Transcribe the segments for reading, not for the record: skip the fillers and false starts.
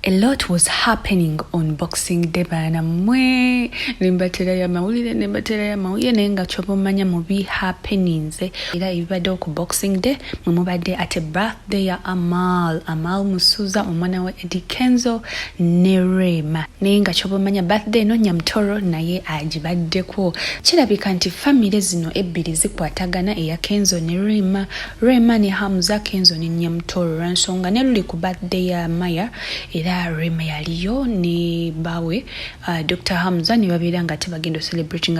A lot was happening on Boxing Day bana mwe nimbatera ya mawulire nenga chobomanya mu bi happenings era ibadde ku Boxing Day mwe mubadde at a birthday ya Amaal Musuuza omwana wa Eddy Kenzo ne Rema nenga chobomanya birthday no Nyamutoro naye agibaddeko kirabika nti family zino ebbiri zikwatagana eya Kenzo ne Rema ne Hamza, Kenzo ne Nyamutoro ransonga ne luli ku birthday ya Maya era Rema yaliyo ne bawe Dr. Hamza ne babeera nga tebagenda celebrating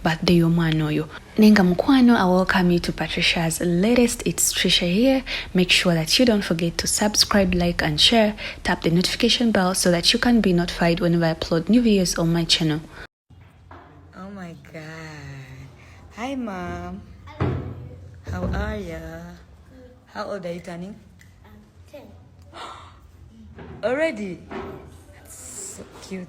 birthday y'omwana oyo. Nenga mukwano, I welcome you to Patricia's latest. It's Trisha here. Make sure that you don't forget to subscribe, like and share. Tap the notification bell so that you can be notified whenever I upload new videos on my channel. Oh my god. Hi mom. How are you? How old are you turning? 10. Already? That's so cute.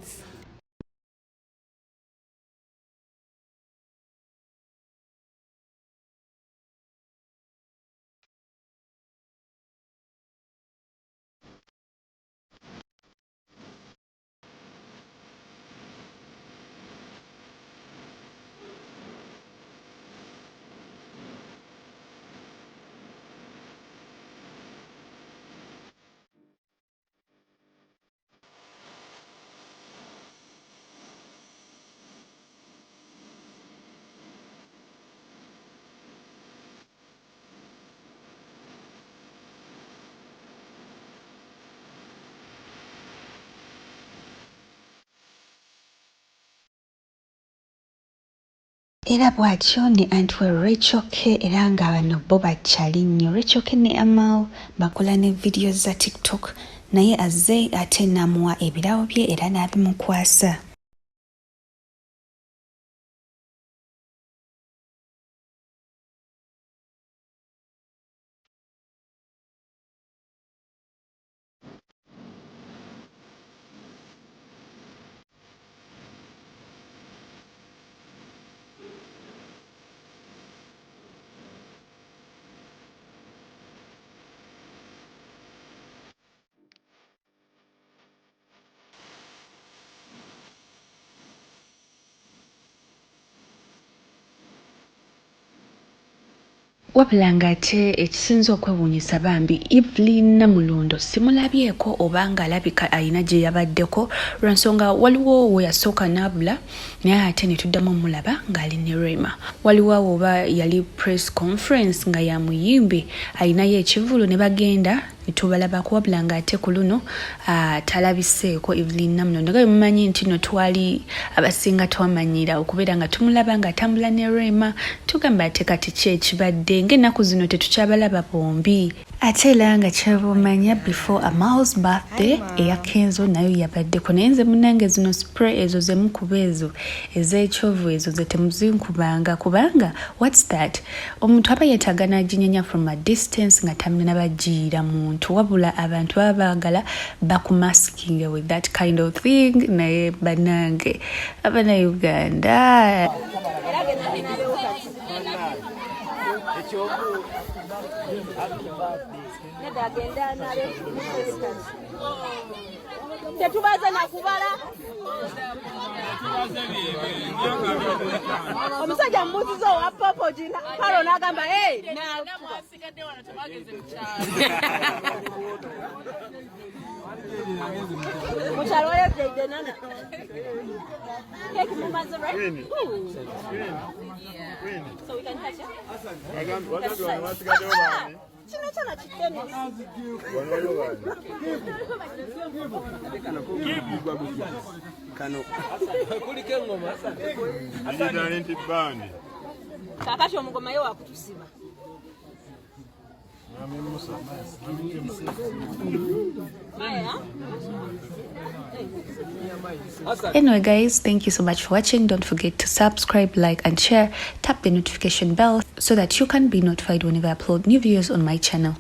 Era bwatyo ne Antwe Rachel K era nga bano bo bakyali nnyo. Rachel K ne Amaal bakola ne video za TikTok naye azze ate namuwa ebirawo bye era n'abimukwasa. Wabula ng'ate ekisinza okwewuunyisa bambi Phiona Nyamutoro simulabyeko oba ng'alabika alina gye yabaddeko lwansonga waliwo we yasooka n'abula naye ate ne tuddamu omulaba ng'ali ne Rema. Waliwo oba yali press conference nga ya muyimbi alinayo ekivulu ne bagenda ne tubalabako wabula ng'ate ku luno talabiseeko Phiona Nyamutoro. Nga mumanyi nti no twali abasinga twamanyira okubeera nga tumulaba ng'atambula ne Rema tugamba ate kati ki ekibadde ng'ennaku zino tetukyabalaba bombi. Ate era nga kyabumanya before Amaal's birthday eya Kenzo nayo yabaddeko naye nze munnange zino spray ezo ze mukuba ezo ez'ekyovu ezo ze temuzinkubanga kubanga what's that omuntu aba yeetaaga n'aginyenya from a distance nga tamina bagiira muntu wabula abantu baba baagala bakumasking with that kind of thing naye bannange Abannayuganda tetubaze nakubala omusajja mbuzizo wa popo jina palo n'agamba mukyalo yedde nana keki mumaze right? So we can touch it? Kino kyana kiteme kakati omugoma yo wakutusiba. Anyway guys, thank you so much for watching. Don't forget to subscribe, like and share. Tap the notification bell so that you can be notified whenever I upload new videos on my channel.